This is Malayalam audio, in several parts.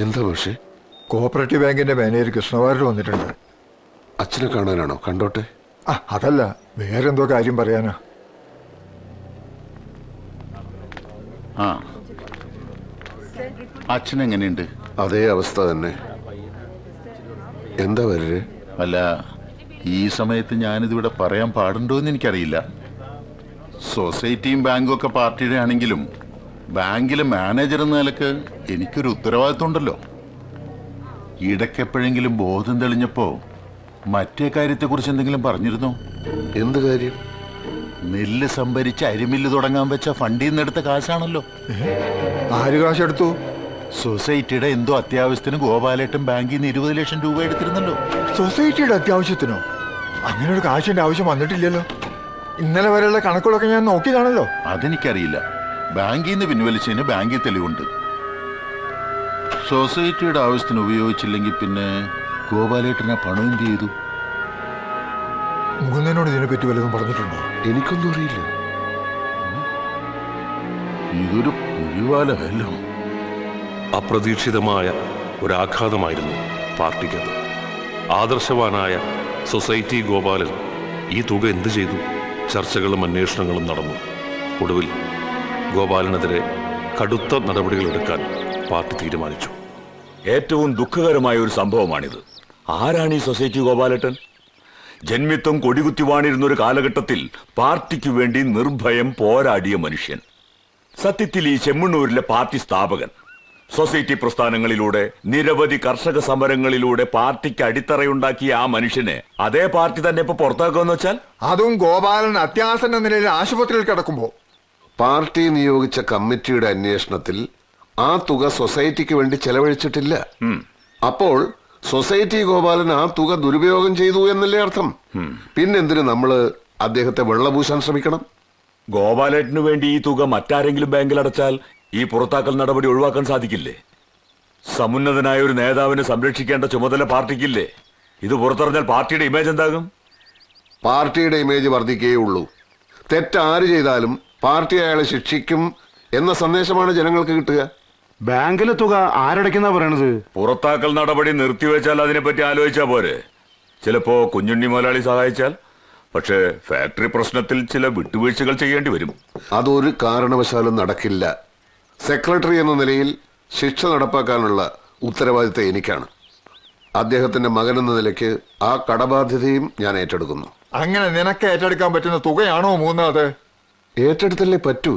എന്താ പക്ഷേ? കോഓപ്പറേറ്റീവ് ബാങ്കിന്റെ മാനേജർ കൃഷ്ണവാര്യർ വന്നിട്ടുണ്ട്. അച്ഛനെ കാണാനാണോ? കണ്ടോട്ടെ. അതല്ല, വേറെന്തോ കാര്യം പറയാനാ. അച്ഛൻ എങ്ങനെയുണ്ട്? അതേ അവസ്ഥ തന്നെ. എന്താ വരേ? അല്ല, ഈ സമയത്ത് ഞാനിതിവിടെ പറയാൻ പാടുണ്ടോ എന്ന് എനിക്കറിയില്ല. സൊസൈറ്റിയും ബാങ്കും ഒക്കെ പാർട്ടിയുടെ ആണെങ്കിലും ബാങ്കിലെ മാനേജർ എന്ന നിലക്ക് എനിക്കൊരു ഉത്തരവാദിത്വം ഉണ്ടല്ലോ. ഇടയ്ക്കെപ്പോഴെങ്കിലും ബോധം തെളിഞ്ഞപ്പോ മറ്റേ കാര്യത്തെക്കുറിച്ച് എന്തെങ്കിലും പറഞ്ഞിരുന്നോ? എന്ത് കാര്യം? നെല്ല് സംഭരിച്ച് അരിമില്ല് തുടങ്ങാൻ വെച്ച ഫണ്ടിൽ നിന്ന് എടുത്ത കാശാണല്ലോ. ആര് കാശെടുത്തു? സൊസൈറ്റിയുടെ എന്തോ അത്യാവശ്യത്തിന് ഗോപാലേട്ടൻ ബാങ്കിൽ നിന്ന് 20 ലക്ഷം രൂപ എടുത്തിരുന്നല്ലോ. സൊസൈറ്റിയുടെ അത്യാവശ്യത്തിനോ? അങ്ങനെ ഒരു കാശിന്റെ ആവശ്യം വന്നിട്ടില്ലല്ലോ. ഇന്നലെ വരെയുള്ള കണക്കുകളൊക്കെ ഞാൻ നോക്കിയതാണല്ലോ. അതെനിക്കറിയില്ല. ബാങ്കിൽ നിന്ന് പിൻവലിച്ചതിന് ബാങ്കിൽ തെളിവുണ്ട്. സൊസൈറ്റിയുടെ ആവശ്യത്തിന് ഉപയോഗിച്ചില്ലെങ്കിൽ പിന്നെ ഗോപാലേട്ടനെ പണം എന്ത് ചെയ്തു? മുകുന്ദനോട് ഇതിനെപ്പറ്റി വല്ലതും പറഞ്ഞിട്ടുണ്ടോ? എനിക്കൊന്നും അറിയില്ല. ഇതൊരു പുലിവാലല്ലോ. അപ്രതീക്ഷിതമായ ഒരാഘാതമായിരുന്നു പാർട്ടിക്കത്. ആദർശവാനായ സൊസൈറ്റി ഗോപാലൻ ഈ തുക എന്തു ചെയ്തു? ചർച്ചകളും അന്വേഷണങ്ങളും നടന്നു. ഒടുവിൽ ഗോപാലനെതിരെ കടുത്ത നടപടികളെടുക്കാൻ പാർട്ടി തീരുമാനിച്ചു. ഏറ്റവും ദുഃഖകരമായ ഒരു സംഭവമാണിത്. ആരാണ് ഈ സൊസൈറ്റി ഗോപാലേട്ടൻ? ജന്മിത്വം കൊടികുത്തി വാണിരുന്ന ഒരു കാലഘട്ടത്തിൽ പാർട്ടിക്ക് വേണ്ടി നിർഭയം പോരാടിയ മനുഷ്യൻ. സത്യത്തിൽ ഈ ചെമ്മണ്ണൂരിലെ പാർട്ടി സ്ഥാപകൻ. സൊസൈറ്റി പ്രസ്ഥാനങ്ങളിലൂടെ നിരവധി കർഷക സമരങ്ങളിലൂടെ പാർട്ടിക്ക് അടിത്തറയുണ്ടാക്കിയ ആ മനുഷ്യനെ അതേ പാർട്ടി തന്നെ ഇപ്പൊ പുറത്താക്കുമെന്ന് വെച്ചാൽ? അതും ഗോപാലൻ അത്യാസന്ന നിലയിൽ ആശുപത്രിയിൽ കിടക്കുമ്പോ. പാർട്ടി നിയോഗിച്ച കമ്മിറ്റിയുടെ അന്വേഷണത്തിൽ ആ തുക സൊസൈറ്റിക്ക് വേണ്ടി ചെലവഴിച്ചിട്ടില്ല. അപ്പോൾ സൊസൈറ്റി ഗോപാലൻ ആ തുക ദുരുപയോഗം ചെയ്തു എന്നല്ലേ അർത്ഥം? പിന്നെന്തിന് നമ്മള് അദ്ദേഹത്തെ വെള്ളപൂശാൻ ശ്രമിക്കണം? ഗോപാലേട്ടന് വേണ്ടി ഈ തുക മറ്റാരെങ്കിലും ബാങ്കിൽ അടച്ചാൽ ഈ പുറത്താക്കൽ നടപടി ഒഴിവാക്കാൻ സാധിക്കില്ലേ? സമുന്നതനായ ഒരു നേതാവിനെ സംരക്ഷിക്കേണ്ട ചുമതല പാർട്ടിക്കില്ലേ? ഇത് പുറത്തറിഞ്ഞാൽ പാർട്ടിയുടെ ഇമേജ് എന്താകും? പാർട്ടിയുടെ ഇമേജ് വർദ്ധിക്കേ ഉള്ളൂ. തെറ്റാര് ചെയ്താലും പാർട്ടി അയാളെ ശിക്ഷിക്കും എന്ന സന്ദേശമാണ് ജനങ്ങൾക്ക് കിട്ടുക. ബാങ്കിലെ തുക ആരടയ്ക്കുന്ന പറയണത്? പുറത്താക്കൽ നടപടി നിർത്തിവെച്ചാൽ അതിനെപ്പറ്റി ആലോചിച്ചാ പോരെ? ചിലപ്പോ കുഞ്ഞുണ്ണി മുതലാളി സഹായിച്ചാൽ. പക്ഷേ ഫാക്ടറി പ്രശ്നത്തിൽ ചില വിട്ടുവീഴ്ചകൾ ചെയ്യേണ്ടി വരും. അതൊരു കാരണവശാലും നടക്കില്ല. സെക്രട്ടറി എന്ന നിലയിൽ ശിക്ഷ നടപ്പാക്കാനുള്ള ഉത്തരവാദിത്തം എനിക്കാണ്. അദ്ദേഹത്തിന്റെ മകൻ എന്ന നിലയ്ക്ക് ആ കടബാധ്യതയും ഞാൻ ഏറ്റെടുക്കുന്നു. അങ്ങനെ നിനക്ക് ഏറ്റെടുക്കാൻ പറ്റുന്ന തുകയാണോ മൂന്നത്? ഏറ്റെടുത്തല്ലേ പറ്റൂ.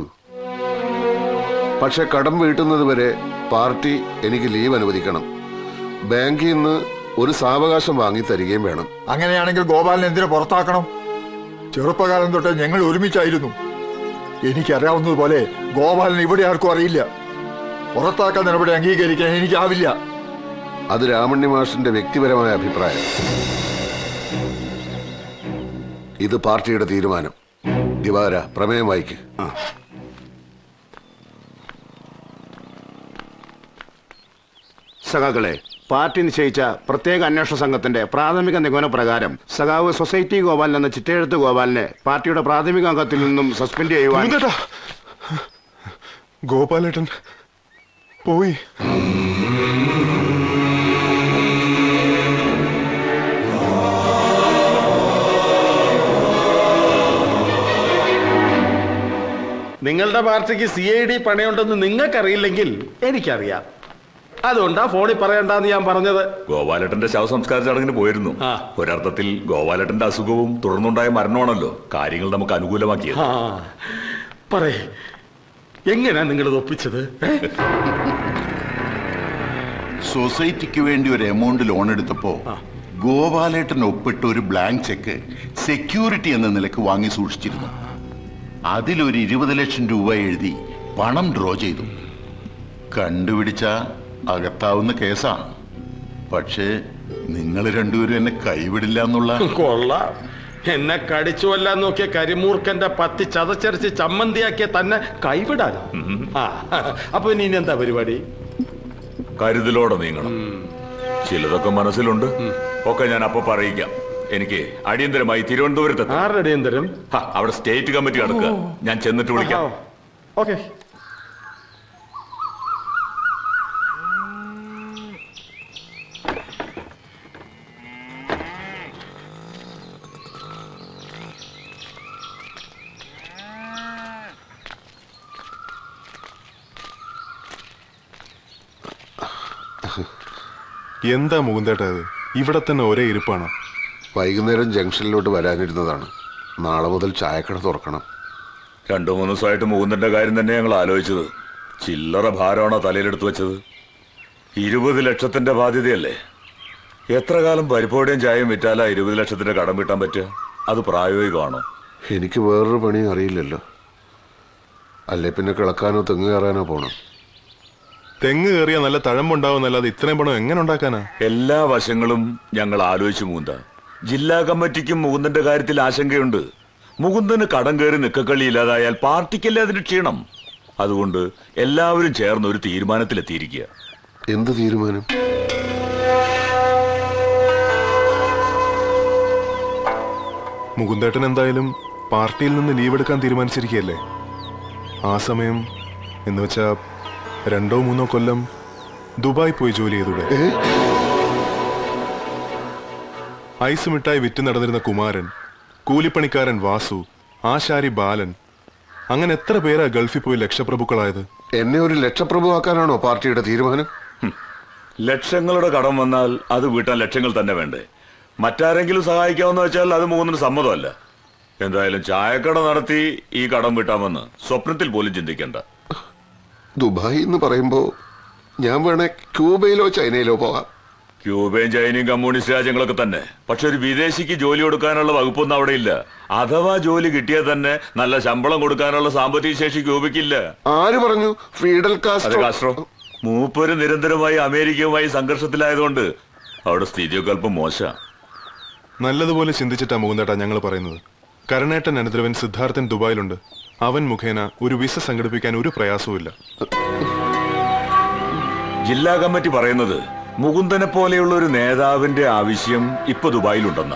പക്ഷെ കടം വീട്ടുന്നത് വരെ പാർട്ടി എനിക്ക് ലീവ് അനുവദിക്കണം. ബാങ്കിൽ നിന്ന് ഒരു സാവകാശം വാങ്ങി തരികയും വേണം. അങ്ങനെയാണെങ്കിൽ ഗോപാലൻ എന്തിനു പുറത്താക്കണം? ചെറുപ്പകാലം തൊട്ട് ഞങ്ങൾ ഒരുമിച്ചായിരുന്നു. എനിക്കറിയാവുന്നതുപോലെ ഗോപാലൻ ഇവിടെ ആർക്കും അറിയില്ല. പുറത്താക്കൽ നടപടി അംഗീകരിക്കാൻ എനിക്കാവില്ല. അത് രാമണ്ണി മാഷിന്റെ വ്യക്തിപരമായ അഭിപ്രായം. ഇത് പാർട്ടിയുടെ തീരുമാനം. ദിവാര, പ്രമേയം വായിക്ക്. സഖാക്കളെ, പാർട്ടി നിശ്ചയിച്ച പ്രത്യേക അന്വേഷണ സംഘത്തിന്റെ പ്രാഥമിക നിഗമന പ്രകാരം സഖാവ് സൊസൈറ്റി ഗോപാലൻ എന്ന ചിറ്റെഴുത്ത് ഗോപാലിനെ പാർട്ടിയുടെ പ്രാഥമിക അംഗത്തിൽ നിന്നും സസ്പെൻഡ് ചെയ്യുവാൻ. ഗോപാലേട്ടൻ പോയി. നിങ്ങളുടെ പാർട്ടിക്ക് CID പണയുണ്ടെന്ന് നിങ്ങൾക്കറിയില്ലെങ്കിൽ എനിക്കറിയാം. അതുകൊണ്ടാ ഫോണിൽ പറയണ്ടെന്ന് ഞാൻ പറഞ്ഞത്. ഗോപാലേട്ടന്റെ ശവസംസ്കാര ചടങ്ങിന് പോയിരുന്നു. ഒരർത്ഥത്തിൽ ഗോപാലേട്ടന്റെ അസുഖവും തുടർന്നുണ്ടായ മരണമാണല്ലോ കാര്യങ്ങൾ നമുക്ക് അനുകൂലമാക്കിയത്. പറയേ, എങ്ങനെയാ നിങ്ങളിത് ഒപ്പിച്ചത്? സൊസൈറ്റിക്ക് വേണ്ടി ഒരു എമൗണ്ട് ലോൺ എടുത്തപ്പോ ഗോപാലേട്ടൻ ഒപ്പിട്ട് ഒരു ബ്ലാങ്ക് ചെക്ക് സെക്യൂരിറ്റി എന്ന നിലക്ക് വാങ്ങി സൂക്ഷിച്ചിരുന്നു. അതിലൊരു 20 ലക്ഷം രൂപ എഴുതി പണം ഡ്രോ ചെയ്തു. കണ്ടുപിടിച്ച അകത്താവുന്ന കേസാണ്. പക്ഷേ നിങ്ങൾ രണ്ടുപേരും എന്നെ കൈവിടില്ല എന്നുള്ള. കൊള്ളാം. എന്നെ കടിച്ചു കൊല്ലാൻ നോക്കിയ കരിമൂർക്കന്റെ പത്തി ചതച്ചരച്ച് ചമ്മന്തിയാക്കിയ തന്നെ കൈവിടാനോ? അപ്പൊ ഇനി എന്താ പരിപാടി? കരുതലോടെ നീങ്ങണം. ചിലതൊക്കെ മനസ്സിലുണ്ട്. ഒക്കെ ഞാൻ അപ്പൊ പറയിക്കാം. എനിക്ക് അടിയന്തരമായി തിരുവനന്തപുരത്ത്. ആരുടെ അടിയന്തരം? അവിടെ സ്റ്റേറ്റ് കമ്മിറ്റി നടക്കുക. ഞാൻ ചെന്നിട്ട് വിളിക്കാം. ഓക്കെ. എന്താ മുകുന്ദേട്ടാ ഇത്? ഇവിടെ തന്നെ ഒരേ ഇരിപ്പാണ്. വൈകുന്നേരം ജംഗ്ഷനിലോട്ട് വരാനിരുന്നതാണ്. നാളെ മുതൽ ചായക്കട തുറക്കണം. 2-3 ദിവസമായിട്ട് മുകുന്ദന്റെ കാര്യം തന്നെ ഞങ്ങൾ ആലോചിച്ചത്. ചില്ലറ ഭാരമാണോ തലയിലെടുത്ത് വെച്ചത്? 20 ലക്ഷത്തിന്റെ ബാധ്യതയല്ലേ? എത്ര കാലം പരിപ്പോടെയും ചായയും വിറ്റാലാ 20 ലക്ഷത്തിന്റെ കടം വീട്ടാൻ പറ്റുക? അത് പ്രായോഗികമാണോ? എനിക്ക് വേറൊരു പണിയും അറിയില്ലല്ലോ. അല്ലേ പിന്നെ കിളക്കാനോ തെങ്ങ് കയറാനോ പോണം. തെങ്ങ് കയറിയാൽ നല്ല തഴമ്പുണ്ടാവുന്നല്ലാതെ ഇത്രയും പണം എങ്ങനെ ഉണ്ടാക്കാനാ? എല്ലാ വശങ്ങളും ഞങ്ങൾ ആലോചിച്ചു മുകുന്ദ. ജില്ലാ കമ്മിറ്റിക്കും മുകുന്ദന്റെ കാര്യത്തിൽ ആശങ്കയുണ്ട്. മുകുന്ദന് കടം കയറി നിക്കക്കളി ഇല്ലാതായാൽ പാർട്ടിക്കല്ലേ അതിന് ക്ഷീണം. അതുകൊണ്ട് എല്ലാവരും ചേർന്ന് ഒരു തീരുമാനത്തിലെത്തിയിരിക്കുക. എന്ത് തീരുമാനം? മുകുന്ദേട്ടൻ എന്തായാലും പാർട്ടിയിൽ നിന്ന് ലീവ് എടുക്കാൻ തീരുമാനിച്ചിരിക്കുകയല്ലേ? ആ സമയം എന്ന് വെച്ചാ 2-3 കൊല്ലം ദുബായ് പോയി ജോലി ചെയ്തൂടെ? ഐസ് മിഠായി വിറ്റ് നടന്നിരുന്ന കുമാരൻ, കൂലിപ്പണിക്കാരൻ വാസു, ആശാരി ബാലൻ, അങ്ങനെ എത്ര പേരാ ഗൾഫിൽ പോയി ലക്ഷപ്രഭുക്കളായത്? എന്നെ ഒരു ലക്ഷപ്രഭുവാക്കാനാണോ പാർട്ടിയുടെ തീരുമാനം? ലക്ഷങ്ങളുടെ കടം വന്നാൽ അത് വീട്ടാൻ ലക്ഷങ്ങൾ തന്നെ വേണ്ടേ? മറ്റാരെങ്കിലും സഹായിക്കാമെന്ന് വെച്ചാൽ അത് മുകുന്ദന് സമ്മതമല്ല. എന്തായാലും ചായക്കട നടത്തി ഈ കടം വീട്ടാമെന്ന് സ്വപ്നത്തിൽ പോലും ചിന്തിക്കണ്ട. ദുബായ് എന്ന് പറയുമ്പോ ഞാൻ വേണേ ക്യൂബയിലോ ചൈനയിലോ പോകാം. ക്യൂബയും ചൈനയും കമ്മ്യൂണിസ്റ്റ് രാജ്യങ്ങളൊക്കെ തന്നെ. പക്ഷെ ഒരു വിദേശിക്ക് ജോലി കൊടുക്കാനുള്ള വകുപ്പൊന്നും അവിടെ ഇല്ല. അഥവാ ജോലി കിട്ടിയാൽ തന്നെ നല്ല ശമ്പളം കൊടുക്കാനുള്ള സാമ്പത്തിക ശേഷി ക്യൂബയ്ക്കില്ല. ആര് പറഞ്ഞു? Fidel Castro. മൂപ്പര് നിരന്തരമായി അമേരിക്കയുമായി സംഘർഷത്തിലായതുകൊണ്ട് അവിടെ സ്ഥിതിയൊക്കെ അല്പം മോശം. നല്ലതുപോലെ ചിന്തിച്ചിട്ടാ മുകുന്ദേട്ടാ ഞങ്ങൾ പറയുന്നത്. കരുണേട്ടൻ അനുദ്രവൻ സിദ്ധാർത്ഥൻ ദുബായിലുണ്ട്. അവൻ മുഖേന ഒരു വിസ സംഘടിപ്പിക്കാൻ ഒരു പ്രയാസവുമില്ല. ജില്ലാ കമ്മിറ്റി പറയുന്നത് മുകുന്ദനെ പോലെയുള്ള ഒരു നേതാവിന്റെ ആവശ്യം ഇപ്പൊ ദുബായിലുണ്ടെന്ന.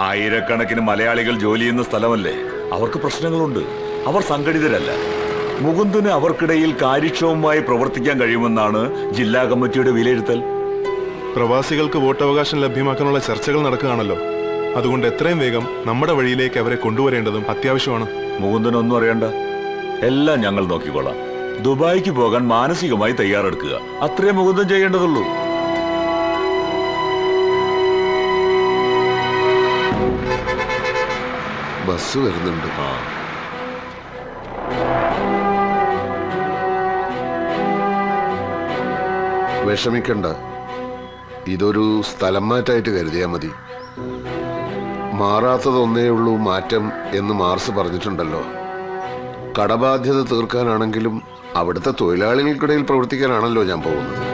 ആയിരക്കണക്കിന് മലയാളികൾ ജോലി ചെയ്യുന്ന സ്ഥലമല്ലേ? അവർക്ക് പ്രശ്നങ്ങളുണ്ട്. അവർ സംഘടിതരല്ല. മുകുന്ദന് അവർക്കിടയിൽ കാര്യക്ഷമമായി പ്രവർത്തിക്കാൻ കഴിയുമെന്നാണ് ജില്ലാ കമ്മിറ്റിയുടെ വിലയിരുത്തൽ. പ്രവാസികൾക്ക് വോട്ടവകാശം ലഭ്യമാക്കാനുള്ള ചർച്ചകൾ നടക്കുകയാണല്ലോ. അതുകൊണ്ട് എത്രയും വേഗം നമ്മുടെ വഴിയിലേക്ക് അവരെ കൊണ്ടുവരേണ്ടതും അത്യാവശ്യമാണ്. മുകുന്ദനൊന്നും അറിയണ്ട, എല്ലാം ഞങ്ങൾ നോക്കിക്കോളാം. ദുബായിക്ക് പോകാൻ മാനസികമായി തയ്യാറെടുക്കുക, അത്രേ മുകുന്ദൻ ചെയ്യേണ്ടതുള്ളൂ. ബസ് വരുന്നുണ്ട്. വിഷമിക്കണ്ട, ഇതൊരു സ്ഥലം മാറ്റായിട്ട് കരുതിയാ മതി. മാറാത്തതൊന്നേ ഉള്ളൂ മാറ്റം എന്ന് മാർസ് പറഞ്ഞിട്ടുണ്ടല്ലോ. കടബാധ്യത തീർക്കാനാണെങ്കിലും അവിടുത്തെ തൊഴിലാളികൾക്കിടയിൽ പ്രവർത്തിക്കാനാണല്ലോ ഞാൻ പോകുന്നത്.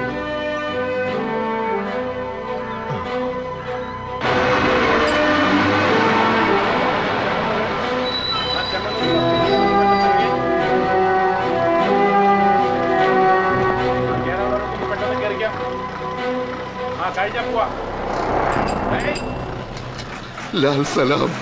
ലാൽ സലാം.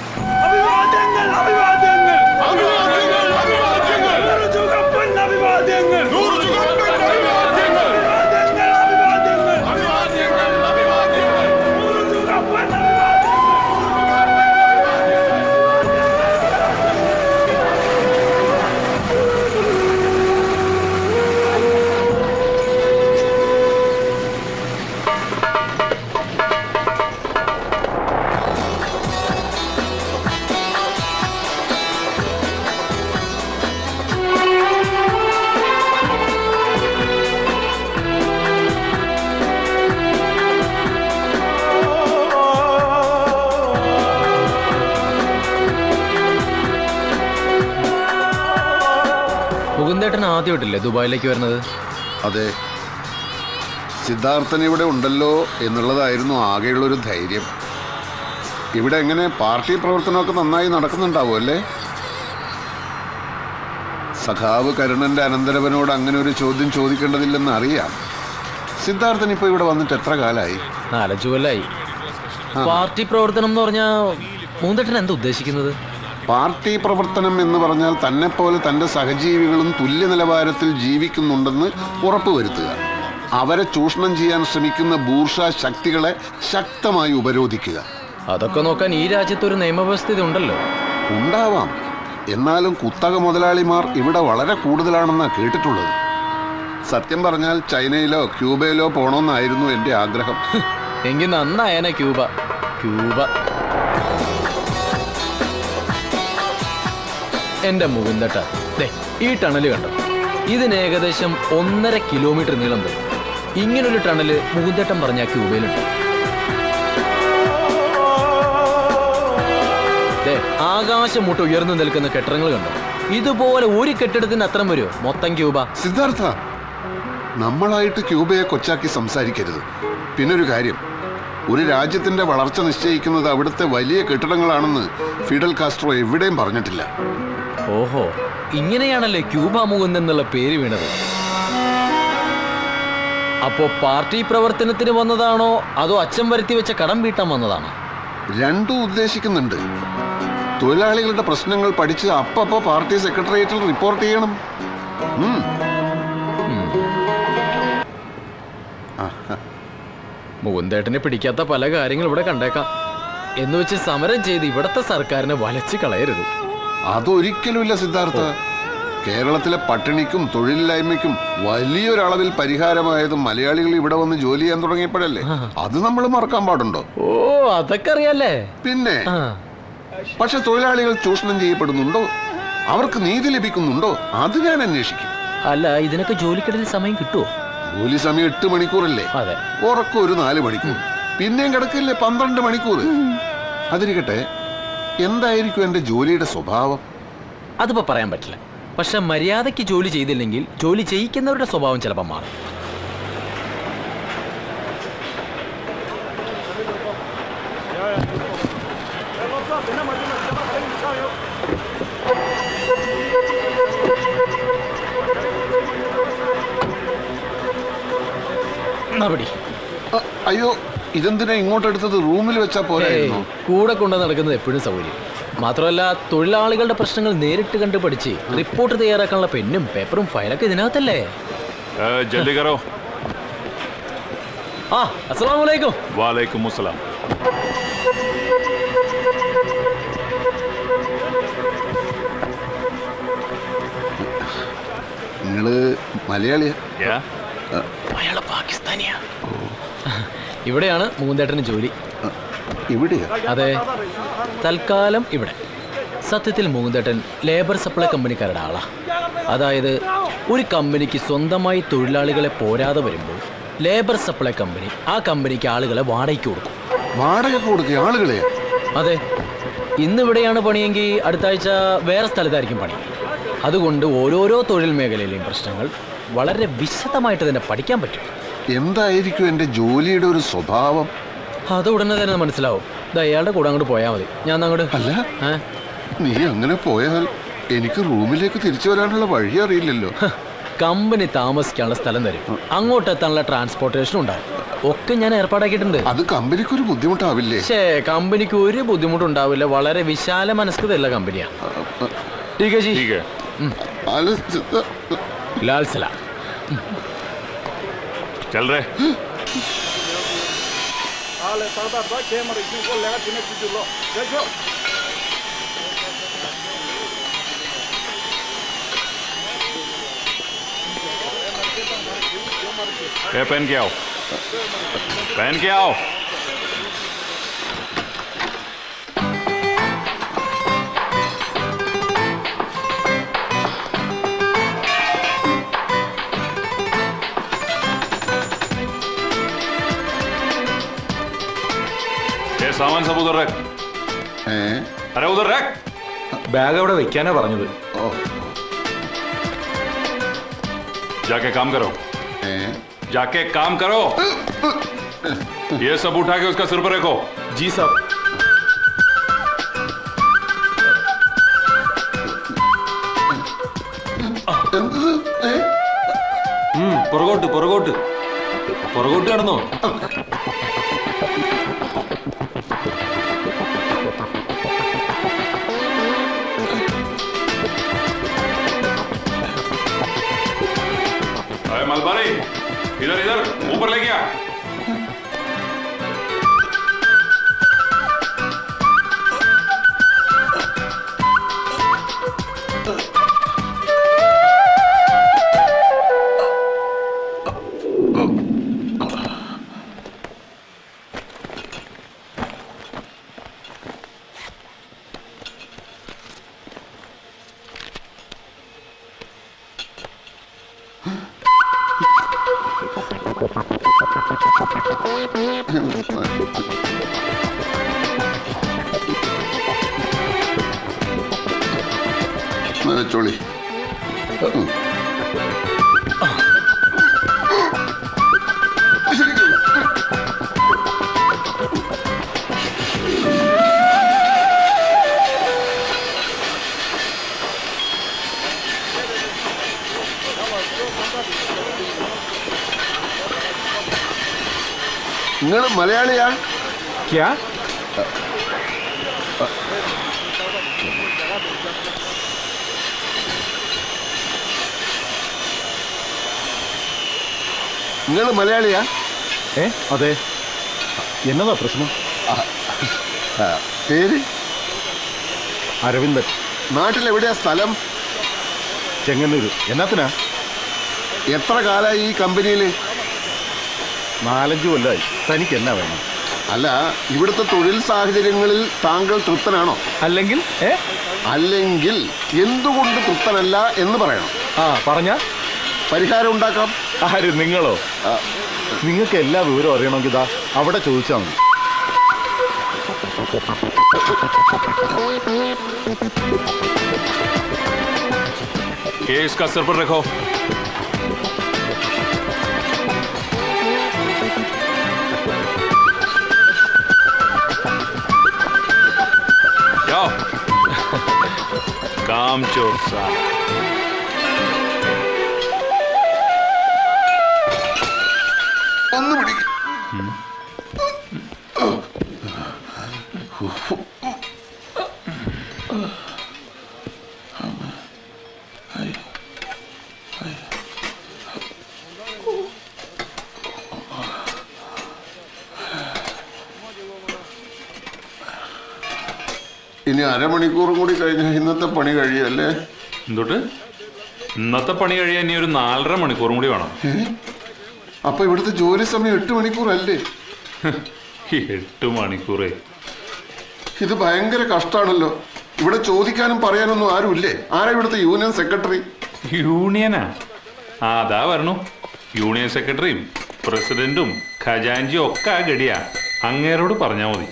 അഭിവാദ്യങ്ങൾ അഭിവാദ്യങ്ങൾ അഭിവാദ്യങ്ങൾ അഭിവാദ്യങ്ങൾ നൂറുചുകപ്പൻ അഭിവാദ്യങ്ങൾ നൂറുചുകപ്പൻ അഭിവാദ്യങ്ങൾ അഭിവാദ്യങ്ങൾ അഭിവാദ്യങ്ങൾ അഭിവാദ്യങ്ങൾ അഭിവാദ്യങ്ങൾ നൂറുചുകപ്പൻ മുകുന്ദേട്ടൻ ആദ്യമായിട്ടില്ലേ ദുബായിലേക്ക് വരുന്നത്? അതെ, സിദ്ധാർത്ഥൻ ഇവിടെ ഉണ്ടല്ലോ എന്നുള്ളതായിരുന്നു ആകെയുള്ളൊരു ധൈര്യം. ഇവിടെ എങ്ങനെ പാർട്ടി പ്രവർത്തനമൊക്കെ നന്നായി നടക്കുന്നുണ്ടാവും അല്ലേ? സഖാവ് കരുണന്റെ അനന്തരവനോട് അങ്ങനെ ഒരു ചോദ്യം ചോദിക്കേണ്ടതില്ലെന്ന് അറിയാം. സിദ്ധാർത്ഥൻ ഇപ്പൊ ഇവിടെ വന്നിട്ട് എത്ര കാലായി? 4-5 കൊല്ലായി. പാർട്ടി പ്രവർത്തനം എന്ന് പറഞ്ഞാ മുകുന്ദേട്ടൻ എന്താ ഉദ്ദേശിക്കുന്നത്? പാർട്ടി പ്രവർത്തനം എന്ന് പറഞ്ഞാൽ തന്നെപ്പോലെ തൻ്റെ സഹജീവികളും തുല്യ നിലവാരത്തിൽ ജീവിക്കുന്നുണ്ടെന്ന് ഉറപ്പുവരുത്തുക. അവരെ ചൂഷണം ചെയ്യാൻ ശ്രമിക്കുന്ന ബൂർഷാ ശക്തികളെ ശക്തമായി ഉപരോധിക്കുക. അതൊക്കെ നോക്കാൻ ഈ രാജ്യത്ത് ഒരു നിയമവ്യവസ്ഥ ഉണ്ടല്ലോ. ഉണ്ടാവാം, എന്നാലും കുത്തക മുതലാളിമാർ ഇവിടെ വളരെ കൂടുതലാണെന്നാണ് കേട്ടിട്ടുള്ളത്. സത്യം പറഞ്ഞാൽ ചൈനയിലോ ക്യൂബയിലോ പോണോന്നായിരുന്നു എന്റെ ആഗ്രഹം. എങ്കിൽ നന്നായനെ ക്യൂബ. ക്യൂബ എന്റെ മുകുന്ദട്ട, ദേ ഈ ടണല് കണ്ടോ? ഇതിന് ഏകദേശം 1.5 കിലോമീറ്റർ നീളം വരും. ഇങ്ങനൊരു ടണല് മുകുന്ദട്ടം പറഞ്ഞ ക്യൂബയിലുണ്ട്. ആകാശം മുട്ട് ഉയർന്നു നിൽക്കുന്ന കെട്ടിടങ്ങൾ കണ്ടോ? ഇതുപോലെ ഒരു കെട്ടിടത്തിന് അത്രം വരുമോ മൊത്തം ക്യൂബ? സിദ്ധാർത്ഥ, നമ്മളായിട്ട് ക്യൂബയെ കൊച്ചാക്കി സംസാരിക്കരുത്. പിന്നൊരു കാര്യം, ഒരു രാജ്യത്തിന്റെ വളർച്ച നിശ്ചയിക്കുന്നത് അവിടുത്തെ വലിയ കെട്ടിടങ്ങളാണെന്ന് ഫിഡൽ കാസ്ട്രോ എവിടെയും പറഞ്ഞിട്ടില്ല. ഓഹോ, ഇങ്ങനെയാണല്ലേ ക്യൂബ മുകുന്ദൻ എന്നുള്ള പേര് വീണത്. അപ്പോ പാർട്ടി പ്രവർത്തനത്തിന് വന്നതാണോ അതോ അച്ഛൻ വരുത്തി വെച്ച കടം വീട്ടാൻ വന്നതാണോ? രണ്ടും ഉദ്ദേശിക്കുന്നുണ്ട്. തൊഴിലാളികളുടെ പ്രശ്നങ്ങൾ പഠിച്ച് അപ്പപ്പോ പാർട്ടി സെക്രട്ടേറിയറ്റിൽ റിപ്പോർട്ട് ചെയ്യണം. മുകുന്ദേട്ടനെ പിടിക്കാത്ത പല കാര്യങ്ങൾ ഇവിടെ കണ്ടേക്കാം. എന്ന് വെച്ച് സമരം ചെയ്ത് ഇവിടത്തെ സർക്കാരിനെ വലച്ചു കളയരുത്. അതൊരിക്കലുമില്ല സിദ്ധാർത്ഥ. കേരളത്തിലെ പട്ടിണിക്കും തൊഴിലില്ലായ്മയ്ക്കും വലിയൊരളവിൽ പരിഹാരമായതും മലയാളികൾ ഇവിടെ വന്ന് ജോലി ചെയ്യാൻ തുടങ്ങിയപ്പോഴല്ലേ. അത് നമ്മൾ മറക്കാൻ പാടുണ്ടോ? ഓ, അതൊക്കെ അറിയാലേ. പിന്നെ പക്ഷെ തൊഴിലാളികൾ ചൂഷണം ചെയ്യപ്പെടുന്നുണ്ടോ, അവർക്ക് നീതി ലഭിക്കുന്നുണ്ടോ, അത് ഞാൻ അന്വേഷിക്കും. അല്ല, ഇതിനൊക്കെ ജോലിക്കിടയിൽ സമയം കിട്ടുമോ? ജോലി സമയം 8 മണിക്കൂറല്ലേ? അതെ. ഉറക്കം ഒരു 4 മണിക്കൂർ, പിന്നെയും കിടക്കില്ലേ 12 മണിക്കൂർ. അതിരിക്കട്ടെ, എന്തായിരിക്കും എന്റെ ജോലിയുടെ സ്വഭാവം? അതിപ്പോ പറയാൻ പറ്റില്ല. പക്ഷെ മര്യാദയ്ക്ക് ജോലി ചെയ്തില്ലെങ്കിൽ ജോലി ചെയ്യിക്കുന്നവരുടെ സ്വഭാവം ചിലപ്പോൾ മാറും. അയ്യോ, ഇതെന്തിനാ ഇങ്ങോട്ടെടുത്തത്? റൂമിൽ വെച്ചാ പോരായിരുന്നു? കൂടെ കൊണ്ട് നടക്കുന്നത് എപ്പോഴും സൗകര്യം. മാത്രമല്ല, തൊഴിലാളികളുടെ പ്രശ്നങ്ങൾ നേരിട്ട് കണ്ട് പഠിച്ച് റിപ്പോർട്ട് തയ്യാറാക്കാനുള്ള പെന്നും പേപ്പറും ഫയലൊക്കെ ഇതിനകത്തല്ലേ. അസ്സലാമു അലൈക്കും. വാലൈക്കും അസ്സലാം. നിങ്ങള് മലയാളിയാ? അയാള് പാകിസ്ഥാനിയാ. ഇവിടെയാണ് മുകുന്ദേട്ടന് ജോലി. ഇവിടെയാ? അതെ, തൽക്കാലം ഇവിടെ. സത്യത്തിൽ മുകുന്ദേട്ടൻ ലേബർ സപ്ലൈ കമ്പനിക്കാരുടെ ആളാ. അതായത് ഒരു കമ്പനിക്ക് സ്വന്തമായി തൊഴിലാളികളെ പോരാതെ വരുമ്പോൾ ലേബർ സപ്ലൈ കമ്പനി ആ കമ്പനിക്ക് ആളുകളെ വാടകയ്ക്ക് കൊടുക്കും. വാടക കൊടുക്കുക ആളുകളെ? അതെ. ഇന്നിവിടെയാണ് പണിയെങ്കിൽ അടുത്ത ആഴ്ച വേറെ സ്ഥലത്തായിരിക്കും പണി. അതുകൊണ്ട് ഓരോരോ തൊഴിൽ മേഖലയിലെയും പ്രശ്നങ്ങൾ വളരെ വിശദമായിട്ട് തന്നെ പഠിക്കാൻ പറ്റും. എന്തായിരിക്കും എന്റെ ജോലിയുടെ ഒരു സ്വഭാവം? അത് ഉടനെ തന്നെ മനസ്സിലാവും. അയാളുടെ കൂടെ അങ്ങോട്ട് പോയാൽ മതി. ഞാൻ അങ്ങോട്ട്. അല്ല, നീ അങ്ങനെ പോയാൽ എനിക്ക് റൂമിലേക്ക് തിരിച്ചു വരാനുള്ള വഴി അറിയില്ലല്ലോ. കമ്പനി താമസിക്കാനുള്ള സ്ഥലം തരും, അങ്ങോട്ട് എത്താനുള്ള ട്രാൻസ്പോർട്ടേഷൻ ഉണ്ടാവും. ഒക്കെ ഞാൻ ഏർപ്പാടാക്കിയിട്ടുണ്ട്. അത് കമ്പനിക്ക് ഒരു ബുദ്ധിമുട്ടാവില്ലേ? കമ്പനിക്ക് ഒരു ബുദ്ധിമുട്ടുണ്ടാവില്ല. വളരെ വിശാല മനസ്കതയുള്ള കമ്പനിയാ. ലാൽ സലാം. चल रहे पहन के आओ, पहन के आओ. सामान सब उधर रख. अरे उधर रख. ബാഗ് അവിടെ വെക്കാനാ പറഞ്ഞത്. जाके काम करो. जाके काम करो. ये सब उठा के उसका सिर पर रखो. जी साहब. പുറകോട്ട് പുറകോട്ട് പുറകോട്ട് കടന്നോ. मलबारी इधर इधर ऊपर ले गया. വെച്ചോളി. നിങ്ങൾ മലയാളിയാ? നിങ്ങൾ മലയാളിയാ? അതെ. എന്നതാ പ്രശ്നം? പേര്? അരവിന്ദൻ. നാട്ടിലെവിടെയാ സ്ഥലം? ചെങ്ങന്നൂര്. എന്നാത്തിനാ? എത്ര കാലായി ഈ കമ്പനിയിൽ? 4-5 കൊല്ലമായി. തനിക്ക് എന്നാ വേണം? അല്ല, ഇവിടുത്തെ തൊഴിൽ സാഹചര്യങ്ങളിൽ താങ്കൾ തൃപ്തനാണോ? അല്ലെങ്കിൽ അല്ലെങ്കിൽ എന്തുകൊണ്ട് തൃപ്തനല്ല എന്ന് പറയണം. പറഞ്ഞ പരിഹാരം ഉണ്ടാക്കാം. ആര്? നിങ്ങളോ? നിങ്ങൾക്ക് എല്ലാ വിവരവും അറിയണമെങ്കിൽ ഇതാ അവിടെ ചോദിച്ചാൽ മതി. ये इसका सर पर रखो. जाओ. काम चोर साहब. ഒന്ന് പിടിക്കും. ഇനി അരമണിക്കൂറും കൂടി കഴിഞ്ഞ ഇന്നത്തെ പണി കഴിയല്ലേ? എന്തൊട്ട്? ഇന്നത്തെ പണി കഴിയാൻ ഇനി ഒരു 4.5 മണിക്കൂറും കൂടി വേണം. അപ്പൊ ഇവിടുത്തെ ജോലി സമയം 8 മണിക്കൂറല്ലേ? 8 മണിക്കൂറേ. ഇത് ഭയങ്കര കഷ്ടാണല്ലോ. ഇവിടെ ചോദിക്കാനും പറയാനൊന്നും ആരുമില്ലേ? ആരാ ഇവിടുത്തെ യൂണിയൻ സെക്രട്ടറി? യൂണിയനാ? അതാ വരണു. യൂണിയൻ സെക്രട്ടറിയും പ്രസിഡന്റും ഖജാൻജിയും ഒക്കെ ആ ഗടിയാ. അങ്ങേരോട് പറഞ്ഞാൽ മതി.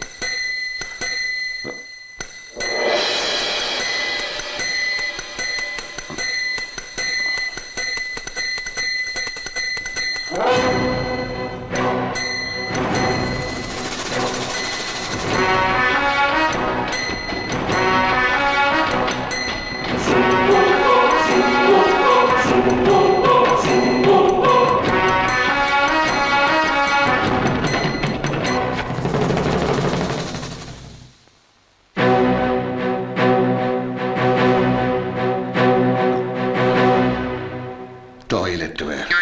ടോയ്ലറ്റ് വേറെ.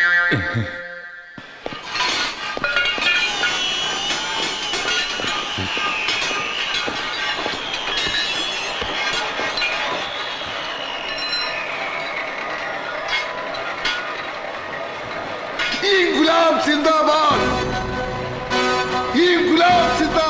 İnkılap Zindabad! İnkılap Zindabad!